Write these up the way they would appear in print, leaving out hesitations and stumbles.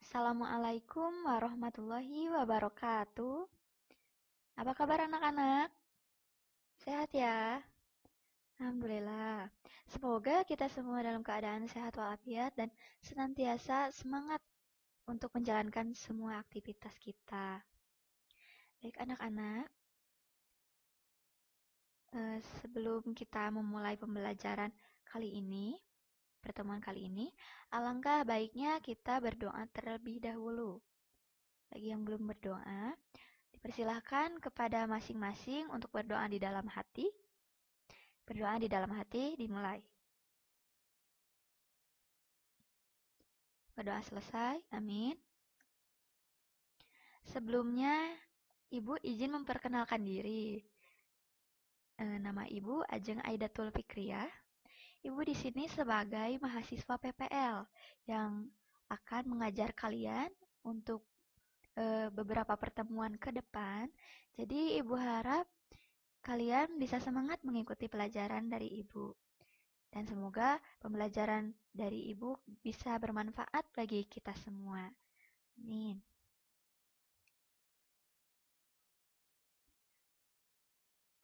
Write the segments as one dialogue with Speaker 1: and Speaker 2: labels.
Speaker 1: Assalamualaikum warahmatullahi wabarakatuh. Apa kabar anak-anak? Sehat ya? Alhamdulillah. Semoga kita semua dalam keadaan sehat walafiat dan senantiasa semangat untuk menjalankan semua aktivitas kita. Baik anak-anak, sebelum kita memulai pembelajaran kali ini, pertemuan kali ini, alangkah baiknya kita berdoa terlebih dahulu. Bagi yang belum berdoa, dipersilahkan kepada masing-masing untuk berdoa di dalam hati. Berdoa di dalam hati dimulai. Berdoa selesai, amin. Sebelumnya, Ibu izin memperkenalkan diri. Nama Ibu Ajeng Aidatul Fikriah. Ibu di sini sebagai mahasiswa PPL yang akan mengajar kalian untuk beberapa pertemuan ke depan. Jadi Ibu harap kalian bisa semangat mengikuti pelajaran dari Ibu. Dan semoga pembelajaran dari Ibu bisa bermanfaat bagi kita semua. Amin.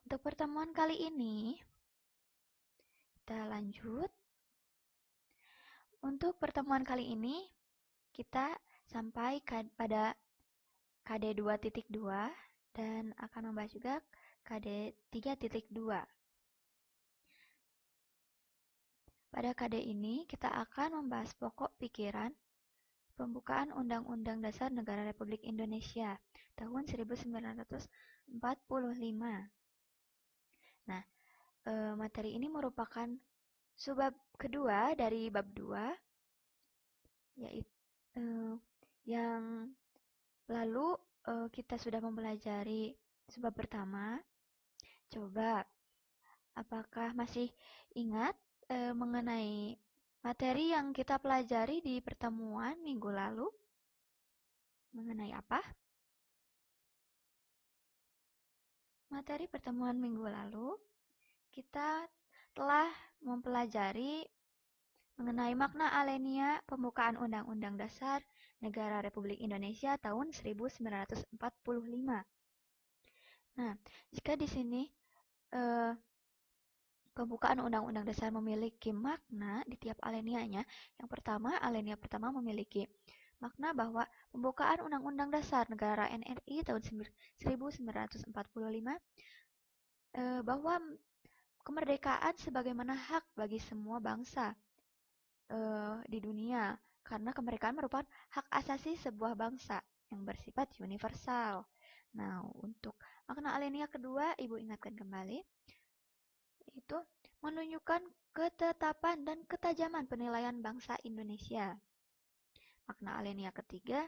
Speaker 1: Untuk pertemuan kali ini, kita lanjut. Untuk pertemuan kali ini, kita sampai pada KD 2.2 dan akan membahas juga KD 3.2. Pada KD ini, kita akan membahas pokok pikiran pembukaan Undang-Undang Dasar Negara Republik Indonesia tahun 1945. Nah, materi ini merupakan subbab kedua dari bab 2, yaitu yang lalu kita sudah mempelajari subbab pertama. Coba, apakah masih ingat mengenai materi yang kita pelajari di pertemuan minggu lalu? Mengenai apa? Materi pertemuan minggu lalu, kita telah mempelajari mengenai makna alenia pembukaan Undang-Undang Dasar Negara Republik Indonesia tahun 1945. Nah, jika di sini pembukaan Undang-Undang Dasar memiliki makna di tiap alenianya, yang pertama, alenia pertama memiliki makna bahwa pembukaan Undang-Undang Dasar Negara NRI tahun 1945 bahwa kemerdekaan sebagaimana hak bagi semua bangsa di dunia, karena kemerdekaan merupakan hak asasi sebuah bangsa yang bersifat universal. Nah, untuk makna alenia kedua, Ibu ingatkan kembali, itu menunjukkan ketetapan dan ketajaman penilaian bangsa Indonesia. Makna alenia ketiga,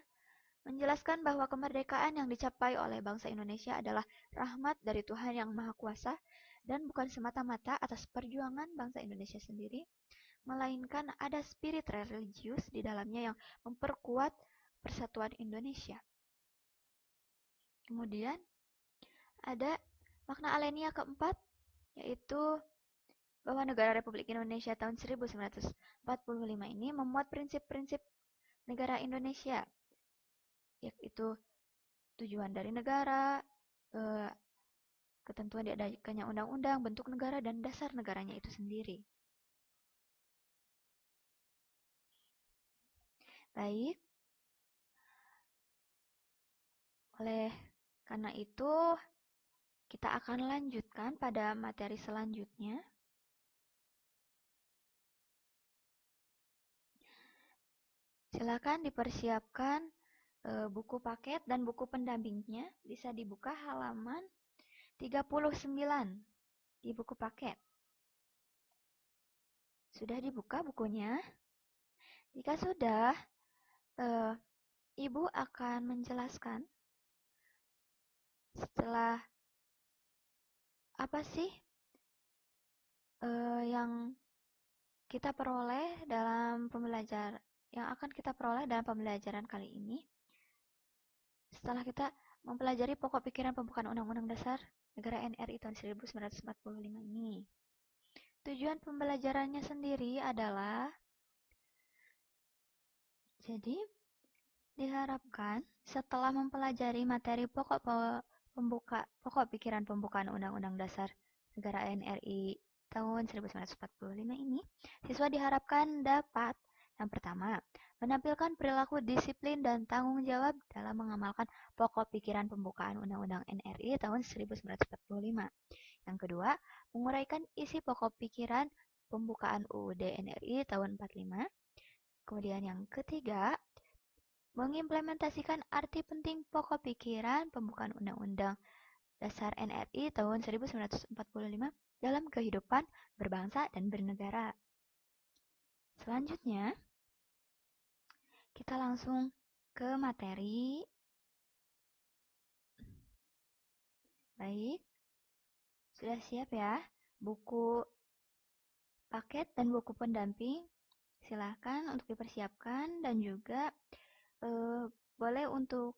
Speaker 1: menjelaskan bahwa kemerdekaan yang dicapai oleh bangsa Indonesia adalah rahmat dari Tuhan Yang Maha Kuasa dan bukan semata-mata atas perjuangan bangsa Indonesia sendiri, melainkan ada spirit religius di dalamnya yang memperkuat persatuan Indonesia. Kemudian ada makna alenia keempat, yaitu bahwa negara Republik Indonesia tahun 1945 ini memuat prinsip-prinsip negara Indonesia, yaitu tujuan dari negara, ketentuan diadakannya undang-undang, bentuk negara, dan dasar negaranya itu sendiri. Baik, oleh karena itu kita akan lanjutkan pada materi selanjutnya. Silakan dipersiapkan buku paket dan buku pendampingnya, bisa dibuka halaman 39 di buku paket. Sudah dibuka bukunya? Jika sudah, Ibu akan menjelaskan setelah apa sih yang kita peroleh dalam pembelajaran kali ini. Setelah kita mempelajari pokok pikiran pembukaan Undang-Undang Dasar Negara NRI tahun 1945 ini. Tujuan pembelajarannya sendiri adalah, jadi Diharapkan setelah mempelajari materi pokok pikiran pembukaan Undang-Undang Dasar Negara NRI tahun 1945 ini, siswa diharapkan dapat yang pertama, menampilkan perilaku disiplin dan tanggung jawab dalam mengamalkan pokok pikiran pembukaan Undang-Undang NRI tahun 1945. Yang kedua, menguraikan isi pokok pikiran pembukaan UUD NRI tahun 45. Kemudian yang ketiga, mengimplementasikan arti penting pokok pikiran pembukaan Undang-Undang Dasar NRI tahun 1945 dalam kehidupan berbangsa dan bernegara. Selanjutnya, kita langsung ke materi. Baik, sudah siap ya? Buku paket dan buku pendamping silahkan untuk dipersiapkan dan juga boleh untuk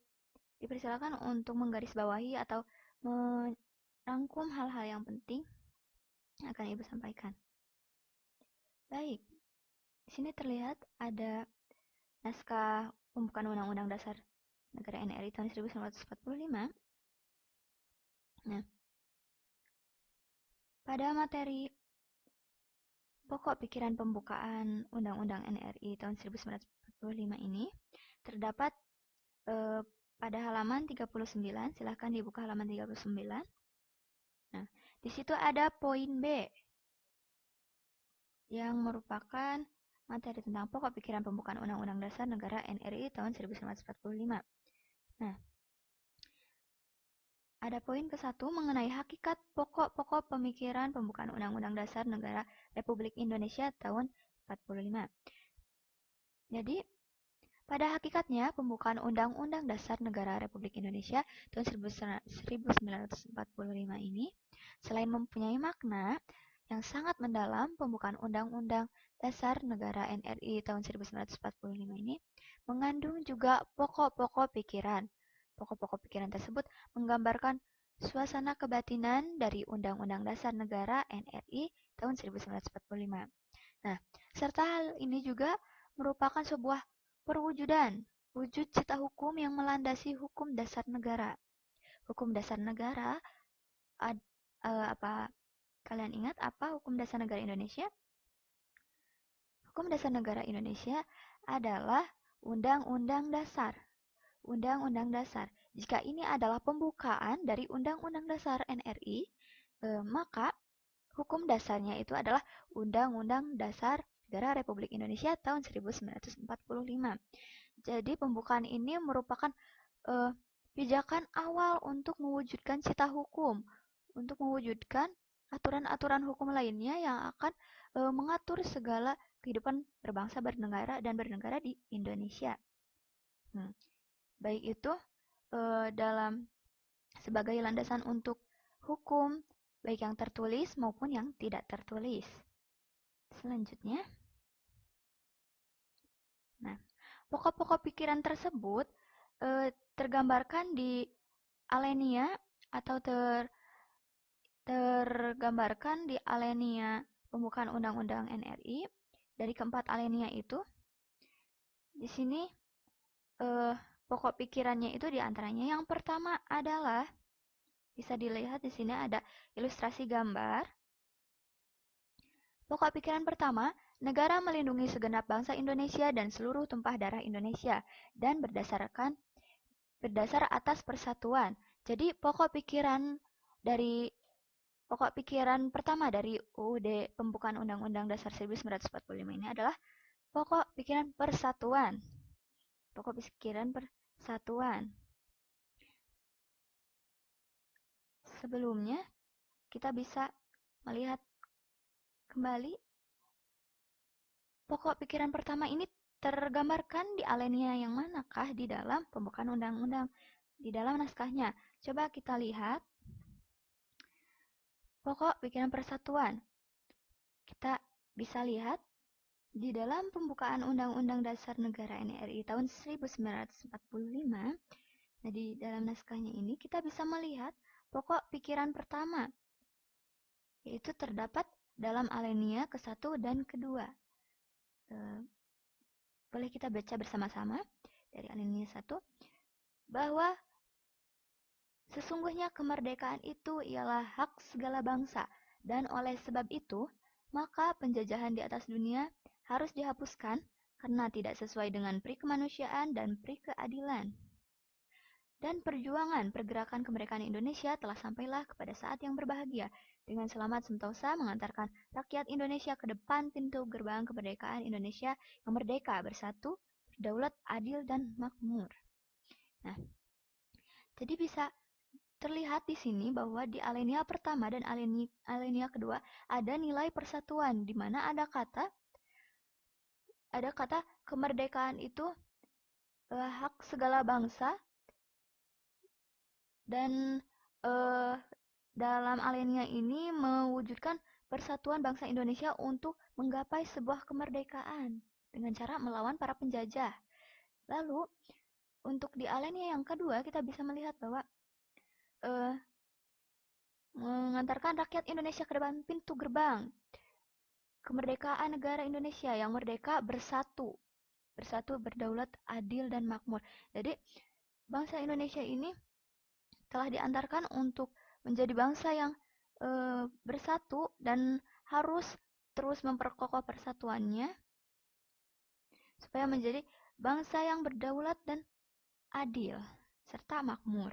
Speaker 1: dipersilakan untuk menggarisbawahi atau merangkum hal-hal yang penting yang akan Ibu sampaikan. Baik, di sini terlihat ada naskah pembukaan Undang-Undang Dasar Negara NRI tahun 1945. Nah, pada materi pokok pikiran pembukaan Undang-Undang NRI tahun 1945 ini terdapat pada halaman 39, silahkan dibuka halaman 39. Nah, di situ ada poin B yang merupakan materi tentang pokok pikiran pembukaan Undang-Undang Dasar Negara NRI tahun 1945. Nah, ada poin ke-1 mengenai hakikat pokok-pokok pemikiran pembukaan Undang-Undang Dasar Negara Republik Indonesia tahun 45. Jadi, pada hakikatnya pembukaan Undang-Undang Dasar Negara Republik Indonesia tahun 1945 ini selain mempunyai makna yang sangat mendalam, pembukaan Undang-Undang Dasar Negara NRI tahun 1945 ini mengandung juga pokok-pokok pikiran. Pokok-pokok pikiran tersebut menggambarkan suasana kebatinan dari Undang-Undang Dasar Negara NRI tahun 1945. Nah, serta hal ini juga merupakan sebuah perwujudan, wujud cita hukum yang melandasi hukum dasar negara. Hukum dasar negara, apa kalian ingat apa hukum dasar negara Indonesia? Hukum dasar negara Indonesia adalah Undang-Undang Dasar. Undang-Undang Dasar. Jika ini adalah pembukaan dari Undang-Undang Dasar NRI, maka hukum dasarnya itu adalah Undang-Undang Dasar Negara Republik Indonesia tahun 1945. Jadi pembukaan ini merupakan pijakan awal untuk mewujudkan cita hukum, untuk mewujudkan aturan-aturan hukum lainnya yang akan mengatur segala kehidupan berbangsa, bernegara, dan bernegara di Indonesia. Baik itu dalam sebagai landasan untuk hukum, baik yang tertulis maupun yang tidak tertulis. Selanjutnya, nah, pokok-pokok pikiran tersebut tergambarkan di alenia atau tergambarkan di alenia pembukaan Undang-Undang NRI. Dari keempat alenia itu, di sini pokok pikirannya itu diantaranya yang pertama adalah bisa dilihat di sini ada ilustrasi gambar. Pokok pikiran pertama, negara melindungi segenap bangsa Indonesia dan seluruh tumpah darah Indonesia dan berdasar atas persatuan. Jadi pokok pikiran pertama dari UUD pembukaan Undang-Undang Dasar 1945 ini adalah pokok pikiran persatuan. Pokok pikiran persatuan. Sebelumnya, kita bisa melihat kembali pokok pikiran pertama ini tergambarkan di alenia yang manakah di dalam pembukaan undang-undang, di dalam naskahnya. Coba kita lihat pokok pikiran persatuan. Kita bisa lihat di dalam pembukaan Undang-Undang Dasar Negara NRI tahun 1945. Nah, di dalam naskahnya ini kita bisa melihat pokok pikiran pertama, yaitu terdapat dalam alenia ke-1 dan ke-2. Boleh kita baca bersama-sama dari alinea 1, bahwa sesungguhnya kemerdekaan itu ialah hak segala bangsa, dan oleh sebab itu, maka penjajahan di atas dunia harus dihapuskan karena tidak sesuai dengan pri kemanusiaan dan pri keadilan. Dan perjuangan pergerakan kemerdekaan Indonesia telah sampailah kepada saat yang berbahagia, dengan selamat sentosa mengantarkan rakyat Indonesia ke depan pintu gerbang kemerdekaan Indonesia yang merdeka, bersatu, berdaulat, adil, dan makmur. Nah, jadi bisa terlihat di sini bahwa di alinea pertama dan alinea kedua ada nilai persatuan, di mana ada kata kemerdekaan itu hak segala bangsa, dan dalam alinea ini mewujudkan persatuan bangsa Indonesia untuk menggapai sebuah kemerdekaan dengan cara melawan para penjajah. Lalu untuk di alinea yang kedua kita bisa melihat bahwa mengantarkan rakyat Indonesia ke depan pintu gerbang kemerdekaan negara Indonesia yang merdeka, bersatu, berdaulat, adil, dan makmur. Jadi bangsa Indonesia ini telah diantarkan untuk menjadi bangsa yang bersatu dan harus terus memperkokoh persatuannya supaya menjadi bangsa yang berdaulat dan adil serta makmur.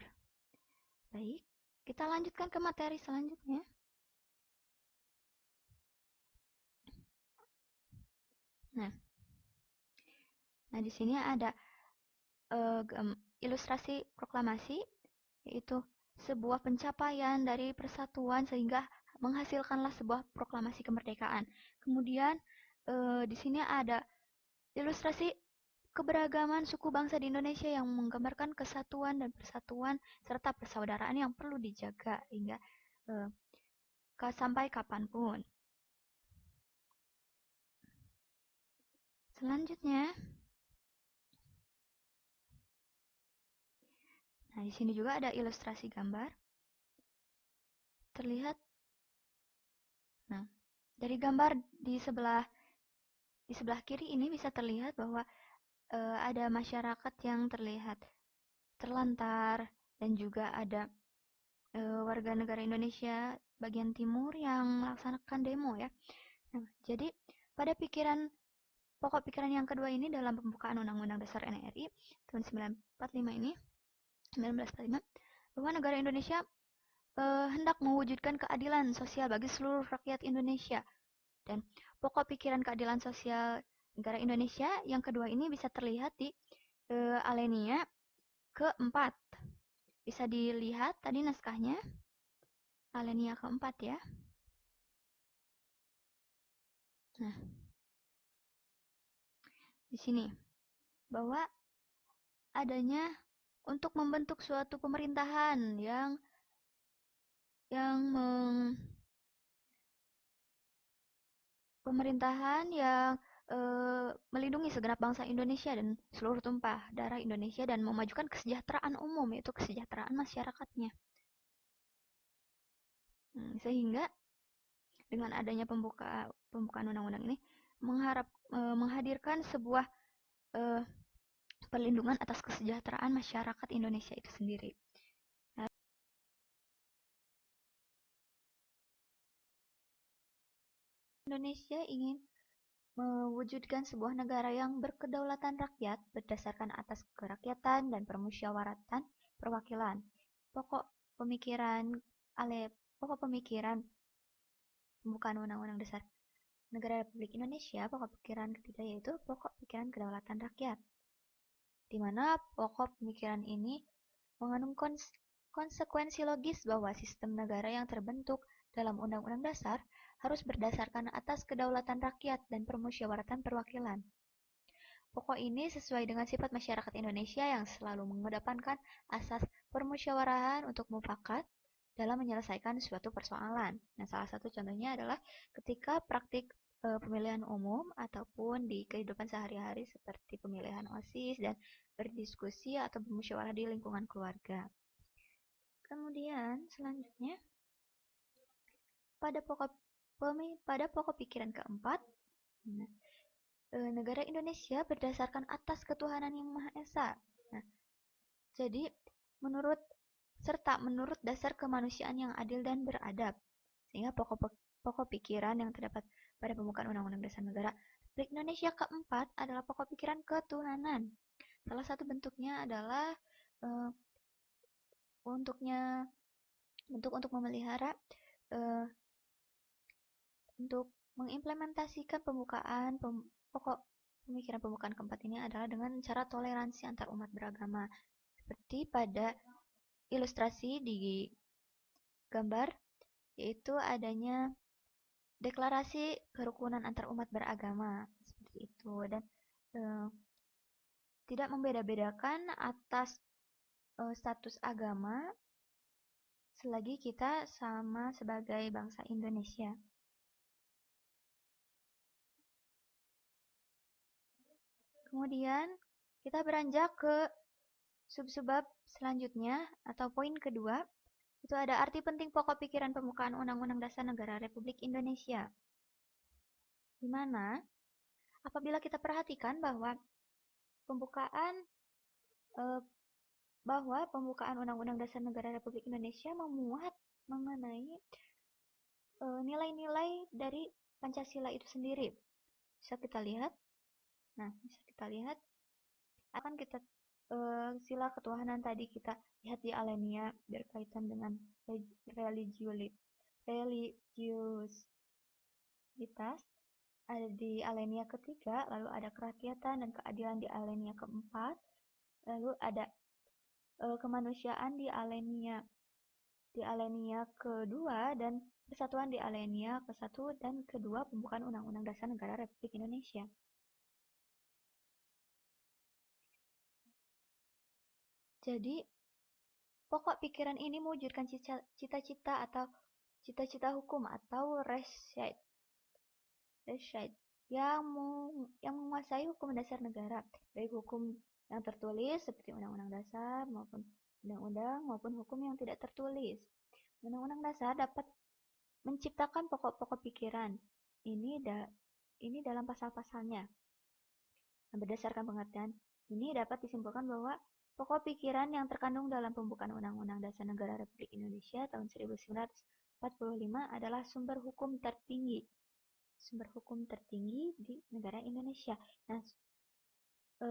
Speaker 1: Baik, kita lanjutkan ke materi selanjutnya. Nah, di sini ada ilustrasi proklamasi, yaitu sebuah pencapaian dari persatuan sehingga menghasilkanlah sebuah proklamasi kemerdekaan. Kemudian di sini ada ilustrasi keberagaman suku bangsa di Indonesia yang menggambarkan kesatuan dan persatuan serta persaudaraan yang perlu dijaga hingga sampai kapanpun. Selanjutnya, nah di sini juga ada ilustrasi gambar. Terlihat, nah dari gambar di sebelah kiri ini bisa terlihat bahwa ada masyarakat yang terlihat terlantar dan juga ada warga negara Indonesia bagian timur yang melaksanakan demo ya. Nah, jadi pada pokok pikiran yang kedua ini dalam pembukaan Undang-Undang Dasar NRI tahun 1945 bahwa negara Indonesia hendak mewujudkan keadilan sosial bagi seluruh rakyat Indonesia. Dan pokok pikiran keadilan sosial negara Indonesia yang kedua ini bisa terlihat di alinea keempat. Bisa dilihat tadi naskahnya, alinea keempat ya. Nah, di sini bahwa adanya untuk membentuk suatu pemerintahan yang melindungi segenap bangsa Indonesia dan seluruh tumpah darah Indonesia dan memajukan kesejahteraan umum, yaitu kesejahteraan masyarakatnya. Sehingga dengan adanya pembukaan undang-undang ini menghadirkan sebuah perlindungan atas kesejahteraan masyarakat Indonesia itu sendiri. Indonesia ingin mewujudkan sebuah negara yang berkedaulatan rakyat berdasarkan atas kerakyatan dan permusyawaratan perwakilan. Pokok pemikiran pembukaan Undang-Undang Dasar Negara Republik Indonesia, pokok pikiran ketiga yaitu pokok pikiran kedaulatan rakyat, di mana pokok pemikiran ini mengandung konsekuensi logis bahwa sistem negara yang terbentuk dalam Undang-Undang Dasar harus berdasarkan atas kedaulatan rakyat dan permusyawaratan perwakilan. Pokok ini sesuai dengan sifat masyarakat Indonesia yang selalu mengedepankan asas permusyawarahan untuk mufakat dalam menyelesaikan suatu persoalan. Nah, salah satu contohnya adalah ketika praktik pemilihan umum ataupun di kehidupan sehari-hari seperti pemilihan OSIS dan berdiskusi atau bermusyawarah di lingkungan keluarga. Kemudian selanjutnya pada pokok pikiran keempat, negara Indonesia berdasarkan atas ketuhanan yang Maha Esa. Nah, jadi menurut menurut dasar kemanusiaan yang adil dan beradab. Sehingga pokok pikiran yang terdapat pada pembukaan Undang-Undang Dasar Negara Republik Indonesia keempat adalah pokok pikiran ketuhanan. Salah satu bentuknya adalah uh, untuk memelihara uh, untuk mengimplementasikan pokok pemikiran pembukaan keempat ini adalah dengan cara toleransi antar umat beragama. Seperti pada ilustrasi di gambar, yaitu adanya deklarasi kerukunan antar umat beragama seperti itu, dan tidak membeda-bedakan atas status agama selagi kita sama sebagai bangsa Indonesia. Kemudian kita beranjak ke sub-subbab selanjutnya atau poin kedua, itu ada arti penting pokok pikiran pembukaan Undang-Undang Dasar Negara Republik Indonesia. Di mana apabila kita perhatikan bahwa pembukaan Undang-Undang Dasar Negara Republik Indonesia memuat mengenai nilai-nilai dari Pancasila itu sendiri. Bisa kita lihat. Nah, bisa kita lihat akan kita sila ketuhanan tadi kita lihat di Alenia berkaitan dengan religiusitas ada di Alenia ketiga, lalu ada kerakyatan dan keadilan di Alenia keempat, lalu ada kemanusiaan di Alenia kedua, dan persatuan di Alenia ke-1 dan kedua pembukaan Undang-Undang Dasar Negara Republik Indonesia. Jadi, pokok pikiran ini mewujudkan cita-cita hukum atau reshaid yang menguasai hukum dasar negara, baik hukum yang tertulis seperti Undang-Undang Dasar maupun undang-undang maupun hukum yang tidak tertulis. Undang-Undang Dasar dapat menciptakan pokok-pokok pikiran ini dalam pasal-pasalnya. Berdasarkan pengertian ini dapat disimpulkan bahwa pokok pikiran yang terkandung dalam pembukaan Undang-Undang Dasar Negara Republik Indonesia tahun 1945 adalah sumber hukum tertinggi di negara Indonesia. Nah,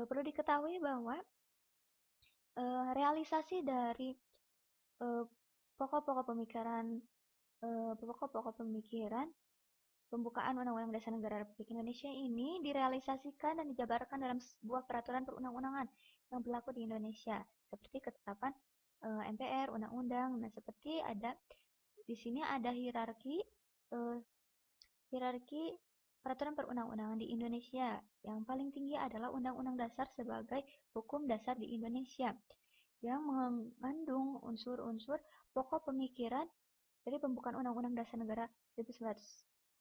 Speaker 1: perlu diketahui bahwa realisasi dari pokok-pokok pemikiran pembukaan Undang-Undang Dasar Negara Republik Indonesia ini direalisasikan dan dijabarkan dalam sebuah peraturan perundang-undangan yang berlaku di Indonesia, seperti ketetapan MPR, undang-undang. Nah, seperti ada di sini ada hierarki peraturan perundang-undangan di Indonesia. Yang paling tinggi adalah Undang-Undang Dasar sebagai hukum dasar di Indonesia, yang mengandung unsur-unsur pokok pemikiran dari pembukaan Undang-Undang Dasar Negara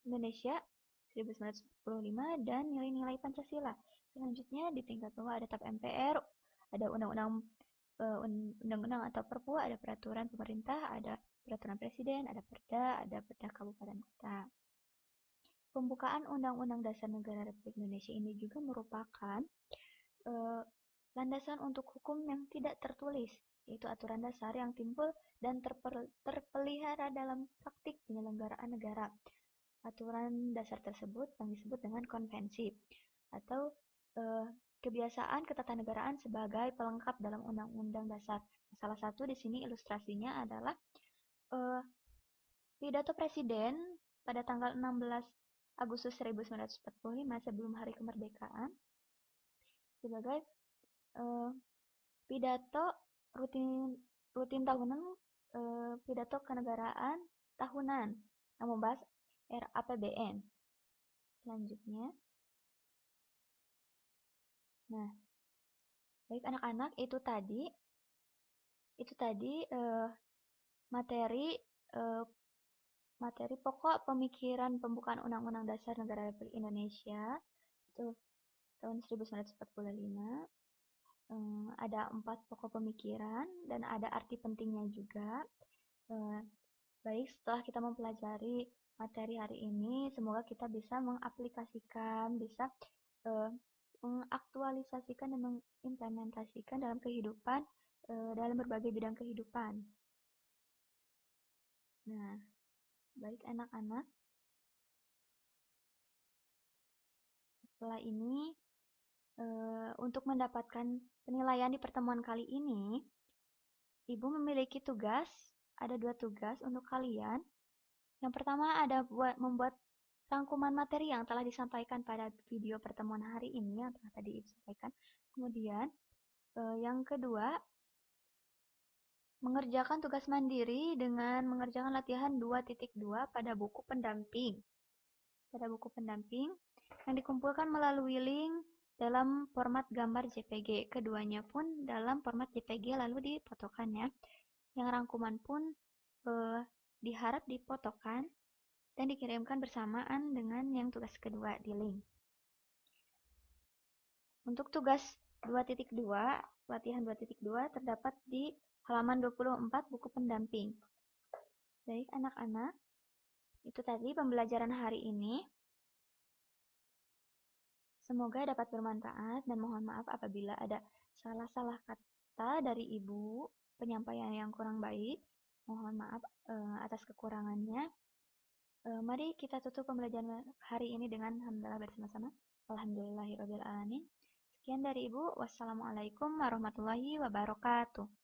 Speaker 1: Indonesia 1945 dan nilai-nilai Pancasila. Selanjutnya di tingkat bawah ada TAP MPR, ada undang-undang atau Perpu, ada peraturan pemerintah, ada peraturan presiden, ada Perda, ada Perda Kabupaten Kota. Pembukaan Undang-Undang Dasar Negara Republik Indonesia ini juga merupakan landasan untuk hukum yang tidak tertulis, yaitu aturan dasar yang timbul dan terpelihara dalam praktik penyelenggaraan negara. Aturan dasar tersebut yang disebut dengan konvensi atau kebiasaan ketatanegaraan sebagai pelengkap dalam Undang-Undang Dasar. Salah satu di sini ilustrasinya adalah pidato Presiden pada tanggal 16 Agustus 1945 sebelum Hari Kemerdekaan sebagai pidato rutin tahunan, pidato kenegaraan tahunan yang membahas RAPBN. Selanjutnya, nah, baik anak-anak, itu tadi materi pokok pemikiran pembukaan Undang-Undang Dasar Negara Republik Indonesia itu tahun 1945. Ada 4 pokok pemikiran dan ada arti pentingnya juga. Baik, setelah kita mempelajari materi hari ini, semoga kita bisa mengaplikasikan, bisa eh, mengaktualisasikan dan mengimplementasikan dalam kehidupan, dalam berbagai bidang kehidupan. Nah, baik anak-anak, setelah ini untuk mendapatkan penilaian di pertemuan kali ini, Ibu memiliki tugas, ada 2 tugas untuk kalian. Yang pertama ada membuat rangkuman materi yang telah disampaikan pada video pertemuan hari ini yang telah tadi Ibu sampaikan. Kemudian yang kedua, mengerjakan tugas mandiri dengan mengerjakan latihan 2.2 pada buku pendamping. Pada buku pendamping yang dikumpulkan melalui link dalam format gambar JPG. Keduanya pun dalam format JPG lalu difotokan ya. Yang rangkuman pun diharap difotokan dan dikirimkan bersamaan dengan yang tugas kedua di link. Untuk tugas 2.2, latihan 2.2 terdapat di halaman 24 buku pendamping. Baik anak-anak, itu tadi pembelajaran hari ini. Semoga dapat bermanfaat dan mohon maaf apabila ada salah-salah kata dari Ibu, penyampaian yang kurang baik. Mohon maaf atas kekurangannya. Mari kita tutup pembelajaran hari ini dengan hamdalah bersama-sama. Alhamdulillahirrabbilalamin. Sekian dari Ibu. Wassalamualaikum warahmatullahi wabarakatuh.